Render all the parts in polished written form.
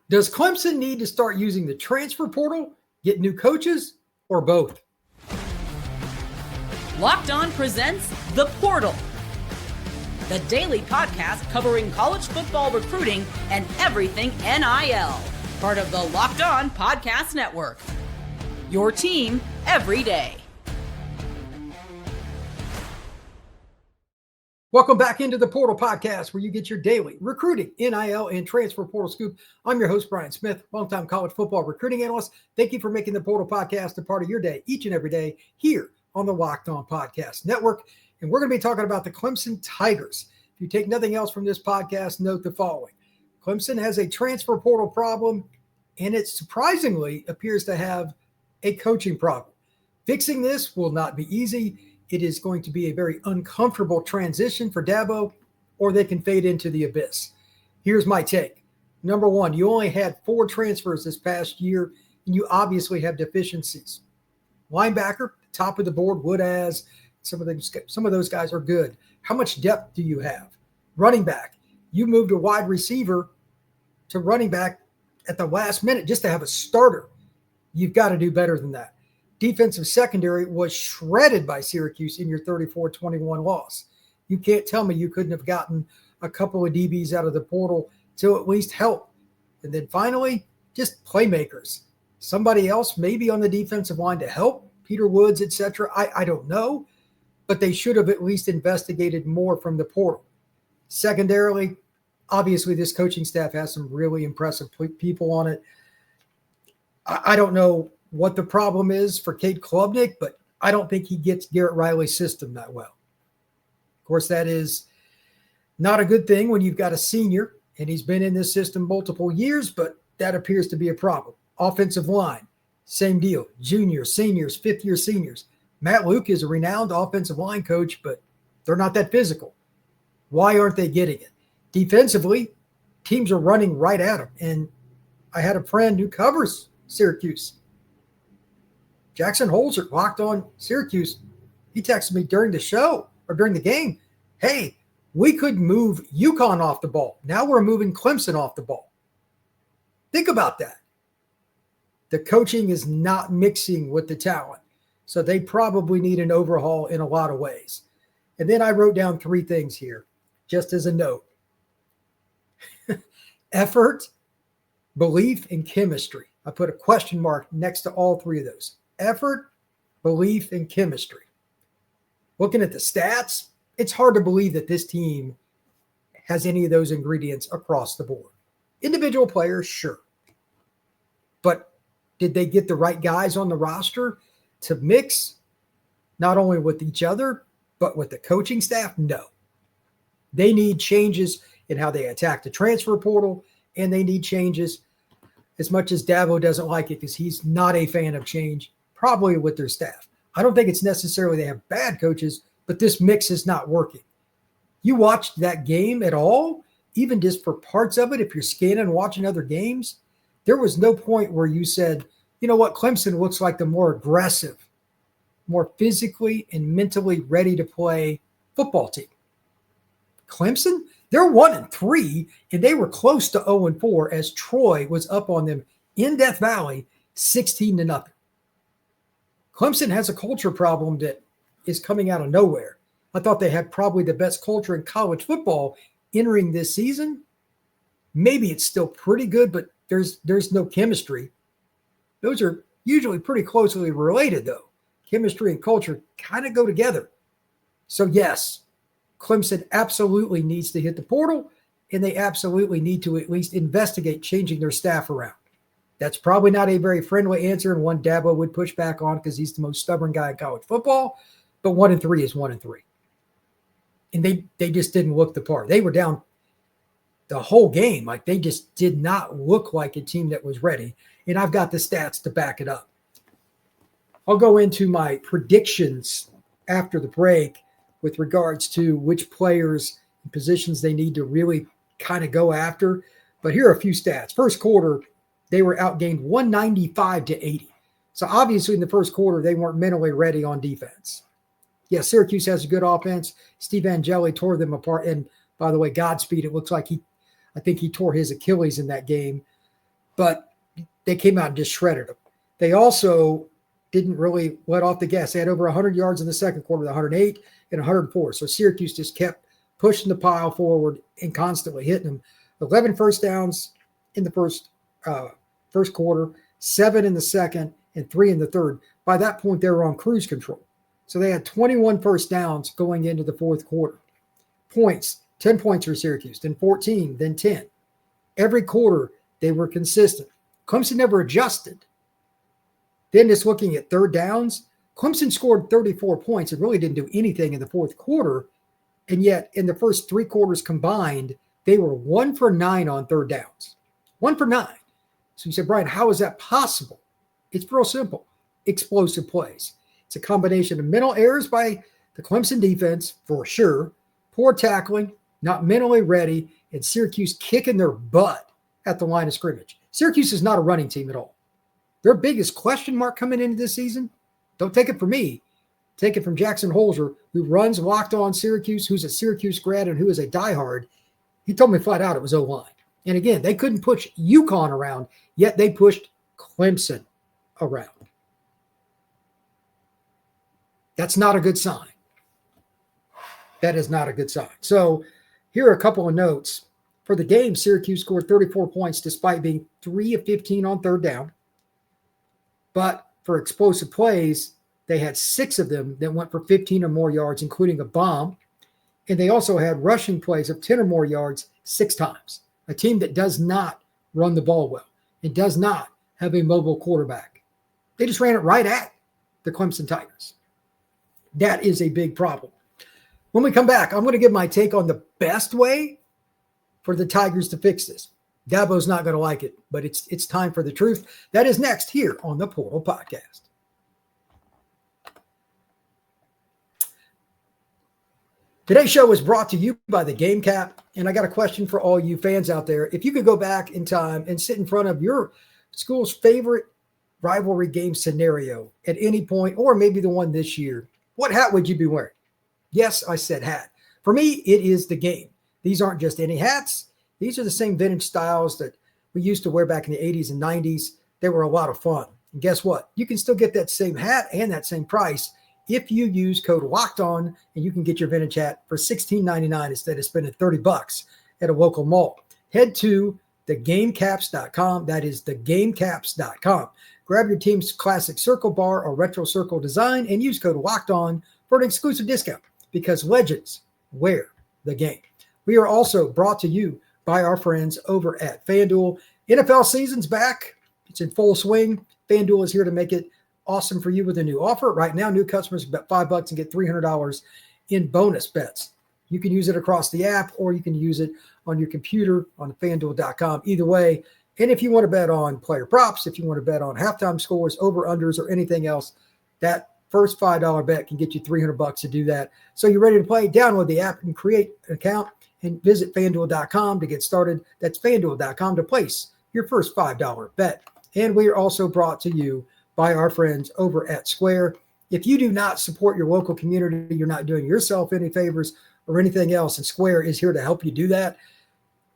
Does Clemson need to start using the transfer portal, get new coaches, or both? Locked On presents The Portal, the daily podcast covering college football recruiting and everything NIL. Part of the Locked On Podcast Network. Your team every day. Welcome back into the Portal Podcast, where you get your daily recruiting, NIL, and transfer portal scoop. I'm your host, Brian Smith, longtime college football recruiting analyst. Thank you for making the Portal Podcast a part of your day each and every day here on the Locked On Podcast Network. And we're going to be talking about the Clemson Tigers. If you take nothing else from this podcast, note the following. Clemson has a transfer portal problem, and it surprisingly appears to have a coaching problem. Fixing this will not be easy. It is going to be a very uncomfortable transition for Dabo, or they can fade into the abyss. Here's my take. Number one, you only had 4 transfers this past year, and you obviously have deficiencies. Linebacker, top of the board, Wood-Az, some of those guys are good. How much depth do you have? Running back, you moved a wide receiver to running back at the last minute just to have a starter. You've got to do better than that. Defensive secondary was shredded by Syracuse in your 34-21 loss. You can't tell me you couldn't have gotten a couple of DBs out of the portal to at least help. And then finally, just playmakers. Somebody else maybe on the defensive line to help, Peter Woods, etc. I don't know, but they should have at least investigated more from the portal. Secondarily, obviously this coaching staff has some really impressive people on it. I don't know what the problem is for Cade Klubnik, but I don't think he gets Garrett Riley's system that well. Of course, that is not a good thing when you've got a senior, and he's been in this system multiple years, but that appears to be a problem. Offensive line, same deal. Juniors, seniors, fifth-year seniors. Matt Luke is a renowned offensive line coach, but they're not that physical. Why aren't they getting it? Defensively, teams are running right at them, and I had a friend who covers Syracuse. Jackson Holzer, Locked On Syracuse, he texted me during the show or during the game, hey, we could move UConn off the ball. Now we're moving Clemson off the ball. Think about that. The coaching is not mixing with the talent, so they probably need an overhaul in a lot of ways. And then I wrote down 3 things here, just as a note. Effort, belief, and chemistry. I put a question mark next to all 3 of those. Effort, belief, and chemistry. Looking at the stats, it's hard to believe that this team has any of those ingredients across the board. Individual players, sure. But did they get the right guys on the roster to mix not only with each other, but with the coaching staff? No. They need changes in how they attack the transfer portal, and they need changes, as much as Dabo doesn't like it because he's not a fan of change, probably with their staff. I don't think it's necessarily they have bad coaches, but this mix is not working. You watched that game at all, even just for parts of it, if you're scanning and watching other games, there was no point where you said, you know what, Clemson looks like the more aggressive, more physically and mentally ready to play football team. Clemson, they're 1-3, and they were close to 0-4 as Troy was up on them in Death Valley 16-0. Clemson has a culture problem that is coming out of nowhere. I thought they had probably the best culture in college football entering this season. Maybe it's still pretty good, but there's no chemistry. Those are usually pretty closely related, though. Chemistry and culture kind of go together. So, yes, Clemson absolutely needs to hit the portal, and they absolutely need to at least investigate changing their staff around. That's probably not a very friendly answer, and one Dabo would push back on because he's the most stubborn guy in college football, but 1-3 is 1-3. And they just didn't look the part. They were down the whole game. Like, they just did not look like a team that was ready, and I've got the stats to back it up. I'll go into my predictions after the break with regards to which players and positions they need to really kind of go after. But here are a few stats. First quarter, they were outgained 195-80. So obviously in the first quarter, they weren't mentally ready on defense. Yeah, Syracuse has a good offense. Steve Angeli tore them apart. And by the way, Godspeed, it looks like I think he tore his Achilles in that game. but they came out and just shredded them. They also didn't really let off the gas. They had over 100 yards in the second quarter, 108 and 104. So Syracuse just kept pushing the pile forward and constantly hitting them. 11 first downs in the first quarter, 7 in the second, and 3 in the third. By that point, they were on cruise control. So they had 21 first downs going into the fourth quarter. Points, 10 points for Syracuse, then 14, then 10. Every quarter, they were consistent. Clemson never adjusted. Then just looking at third downs, Clemson scored 34 points and really didn't do anything in the fourth quarter. And yet, in the first 3 quarters combined, they were 1 for 9 on third downs. 1 for 9. So you said, Brian, how is that possible? It's real simple. Explosive plays. It's a combination of mental errors by the Clemson defense, for sure, poor tackling, not mentally ready, and Syracuse kicking their butt at the line of scrimmage. Syracuse is not a running team at all. Their biggest question mark coming into this season, don't take it from me, take it from Jackson Holzer, who runs Locked On Syracuse, who's a Syracuse grad and who is a diehard. He told me flat out it was O-line. And again, they couldn't push UConn around, yet they pushed Clemson around. That's not a good sign. That is not a good sign. So here are a couple of notes. For the game, Syracuse scored 34 points despite being 3 of 15 on third down. But for explosive plays, they had 6 of them that went for 15 or more yards, including a bomb. And they also had rushing plays of 10 or more yards 6 times. A team that does not run the ball well. It does not have a mobile quarterback. They just ran it right at the Clemson Tigers. That is a big problem. When we come back, I'm going to give my take on the best way for the Tigers to fix this. Dabo's not going to like it, but it's time for the truth. That is next here on the Portal Podcast. Today's show is brought to you by the Game Cap, and I got a question for all you fans out there. If you could go back in time and sit in front of your school's favorite rivalry game scenario at any point, or maybe the one this year, what hat would you be wearing? Yes, I said hat. For me, it is the game. These aren't just any hats. These are the same vintage styles that we used to wear back in the 80s and 90s. They were a lot of fun. And guess what? You can still get that same hat and that same price if you use code LOCKEDON, and you can get your vintage hat for $16.99 instead of spending $30 at a local mall. Head to thegamecaps.com. That is thegamecaps.com. Grab your team's classic circle bar or retro circle design and use code LOCKEDON for an exclusive discount, because legends wear the game. We are also brought to you by our friends over at FanDuel. NFL season's back. It's in full swing. FanDuel is here to make it awesome for you with a new offer. Right now, new customers bet $5 and get $300 in bonus bets. You can use it across the app, or you can use it on your computer on FanDuel.com. Either way. And if you want to bet on player props, if you want to bet on halftime scores, over-unders, or anything else, that first $5 bet can get you $300 to do that. So you're ready to play? Download the app and create an account and visit FanDuel.com to get started. That's FanDuel.com to place your first $5 bet. And we are also brought to you by our friends over at Square. If you do not support your local community, you're not doing yourself any favors or anything else, and Square is here to help you do that.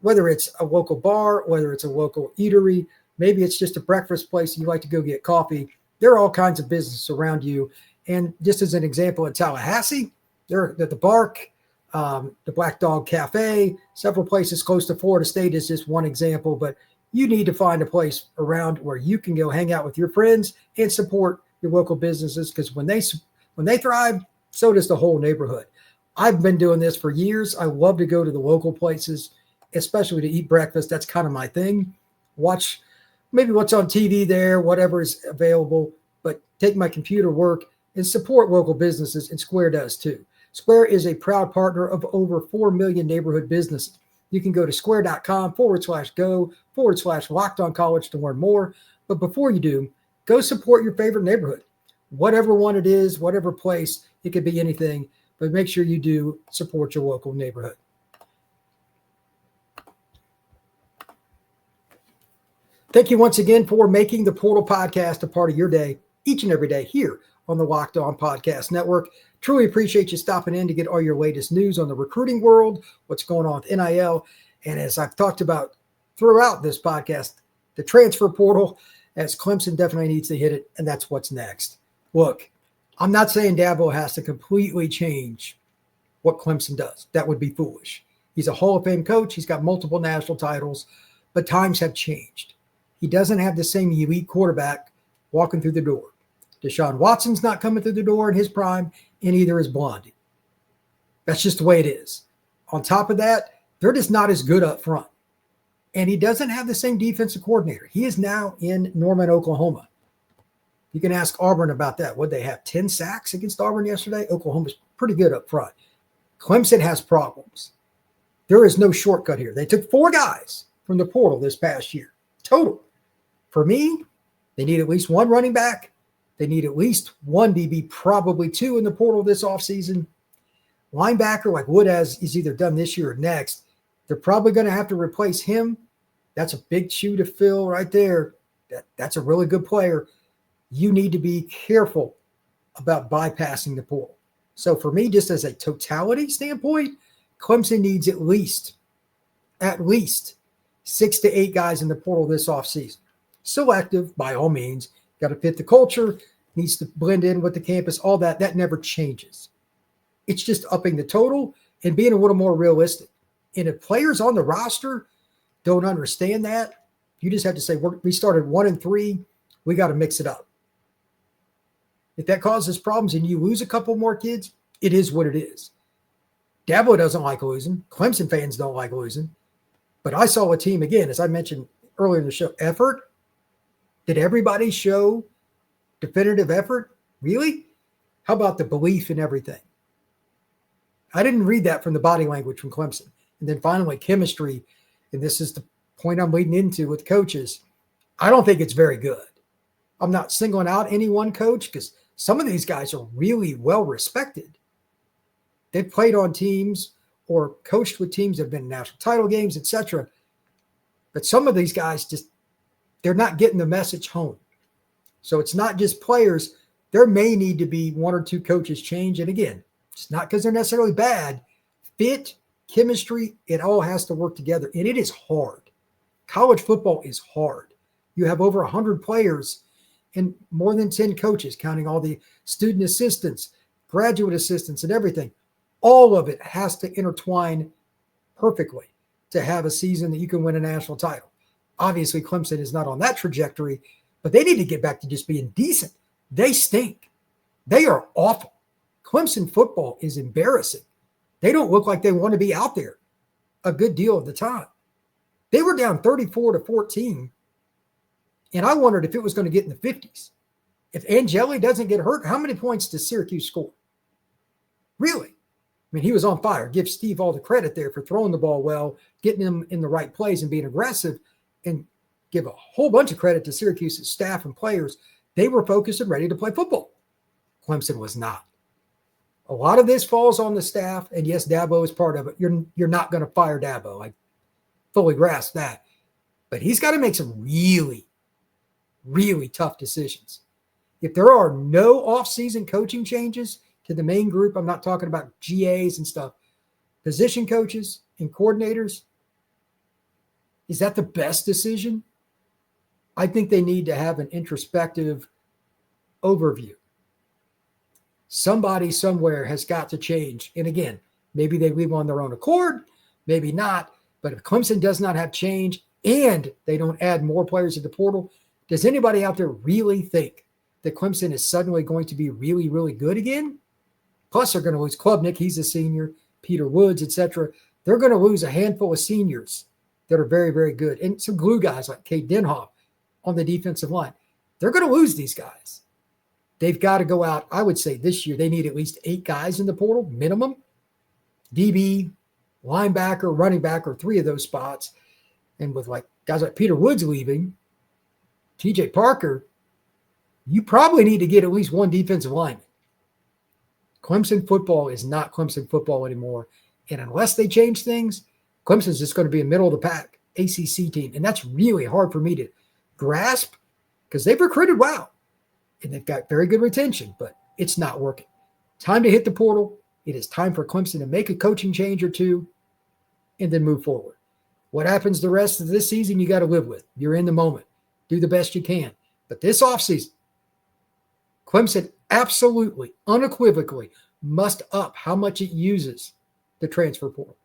Whether it's a local bar, whether it's a local eatery, maybe it's just a breakfast place you like to go get coffee. There are all kinds of businesses around you. And just as an example, in Tallahassee, they're at the Bark, the Black Dog Cafe, several places close to Florida State is just one example. But you need to find a place around where you can go hang out with your friends and support your local businesses, because when they thrive, so does the whole neighborhood. I've been doing this for years. I love to go to the local places, especially to eat breakfast. That's kind of my thing. Watch maybe what's on TV there, whatever is available, but take my computer work and support local businesses, and Square does too. Square is a proud partner of over 4 million neighborhood businesses. You can go to square.com/go/LockedOnCollege to learn more. But before you do, go support your favorite neighborhood, whatever one it is, whatever place. It could be anything, but make sure you do support your local neighborhood. Thank you once again for making the Portal Podcast a part of your day, each and every day here on the Locked On Podcast Network. Truly appreciate you stopping in to get all your latest news on the recruiting world, what's going on with NIL. And as I've talked about throughout this podcast, the transfer portal, as Clemson definitely needs to hit it, and that's what's next. Look, I'm not saying Dabo has to completely change what Clemson does. That would be foolish. He's a Hall of Fame coach. He's got multiple national titles, but times have changed. He doesn't have the same elite quarterback walking through the door. Deshaun Watson's not coming through the door in his prime, and either is Blondie. That's just the way it is. On top of that, they're just not as good up front. And he doesn't have the same defensive coordinator. He is now in Norman, Oklahoma. You can ask Auburn about that. Would they have 10 sacks against Auburn yesterday? Oklahoma's pretty good up front. Clemson has problems. There is no shortcut here. They took 4 guys from the portal this past year, total. For me, they need at least 1 running back. They need at least 1 DB, probably 2 in the portal this offseason. Linebacker like Wood is either done this year or next. They're probably going to have to replace him. That's a big shoe to fill right there. That's a really good player. You need to be careful about bypassing the portal. So for me, just as a totality standpoint, Clemson needs at least 6 to 8 guys in the portal this offseason. Selective, by all means. Got to fit the culture, needs to blend in with the campus, all that. That never changes. It's just upping the total and being a little more realistic. And if players on the roster don't understand that, you just have to say, we started 1-3. We got to mix it up. If that causes problems and you lose a couple more kids, it is what it is. Dabo doesn't like losing. Clemson fans don't like losing. But I saw a team, again, as I mentioned earlier in the show, effort. Did everybody show definitive effort? Really? How about the belief in everything? I didn't read that from the body language from Clemson. And then finally, chemistry, and this is the point I'm leading into with coaches. I don't think it's very good. I'm not singling out any one coach because some of these guys are really well respected. They've played on teams or coached with teams that have been in national title games, etc. But some of these guys they're not getting the message home. So it's not just players. There may need to be 1 or 2 coaches change. And again, it's not because they're necessarily bad. Fit, chemistry, it all has to work together. And it is hard. College football is hard. You have over 100 players and more than 10 coaches, counting all the student assistants, graduate assistants, and everything. All of it has to intertwine perfectly to have a season that you can win a national title. Obviously, Clemson is not on that trajectory, but they need to get back to just being decent. They stink. They are awful. Clemson football is embarrassing. They don't look like they want to be out there a good deal of the time. They were down 34-14, and I wondered if it was going to get in the 50s. If Angeli doesn't get hurt, how many points does Syracuse score? Really? I mean, he was on fire. Give Steve all the credit there for throwing the ball well, getting him in the right plays and being aggressive, and give a whole bunch of credit to Syracuse's staff and players. They were focused and ready to play football. Clemson was not. A lot of this falls on the staff, and yes, Dabo is part of it. You're not going to fire Dabo. I fully grasp that. But he's got to make some really, really tough decisions. If there are no off-season coaching changes to the main group, I'm not talking about GAs and stuff, position coaches and coordinators, is that the best decision? I think they need to have an introspective overview. Somebody somewhere has got to change. And again, maybe they leave on their own accord, maybe not. But if Clemson does not have change and they don't add more players to the portal, does anybody out there really think that Clemson is suddenly going to be really, really good again? Plus, they're going to lose Klubnik. He's a senior. Peter Woods, etc. They're going to lose a handful of seniors that are very, very good. And some glue guys like Kate Denhoff on the defensive line. They're going to lose these guys. They've got to go out. I would say this year they need at least 8 guys in the portal, minimum. DB, linebacker, running back, or 3 of those spots. And with like guys like Peter Woods leaving, TJ Parker, you probably need to get at least 1 defensive lineman. Clemson football is not Clemson football anymore. And unless they change things, Clemson's just going to be a middle of the pack ACC team. And that's really hard for me to grasp because they've recruited well. And they've got very good retention, but it's not working. Time to hit the portal. It is time for Clemson to make a coaching change or 2 and then move forward. What happens the rest of this season, you got to live with. You're in the moment. Do the best you can. But this offseason, Clemson absolutely, unequivocally must up how much it uses the transfer portal.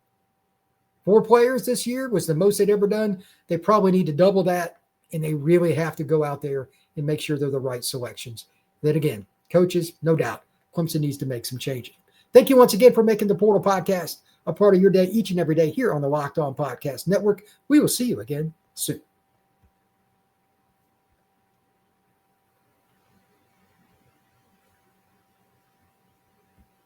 4 players this year was the most they'd ever done. They probably need to double that, and they really have to go out there and make sure they're the right selections. Then again, coaches, no doubt, Clemson needs to make some changes. Thank you once again for making the Portal Podcast a part of your day each and every day here on the Locked On Podcast Network. We will see you again soon.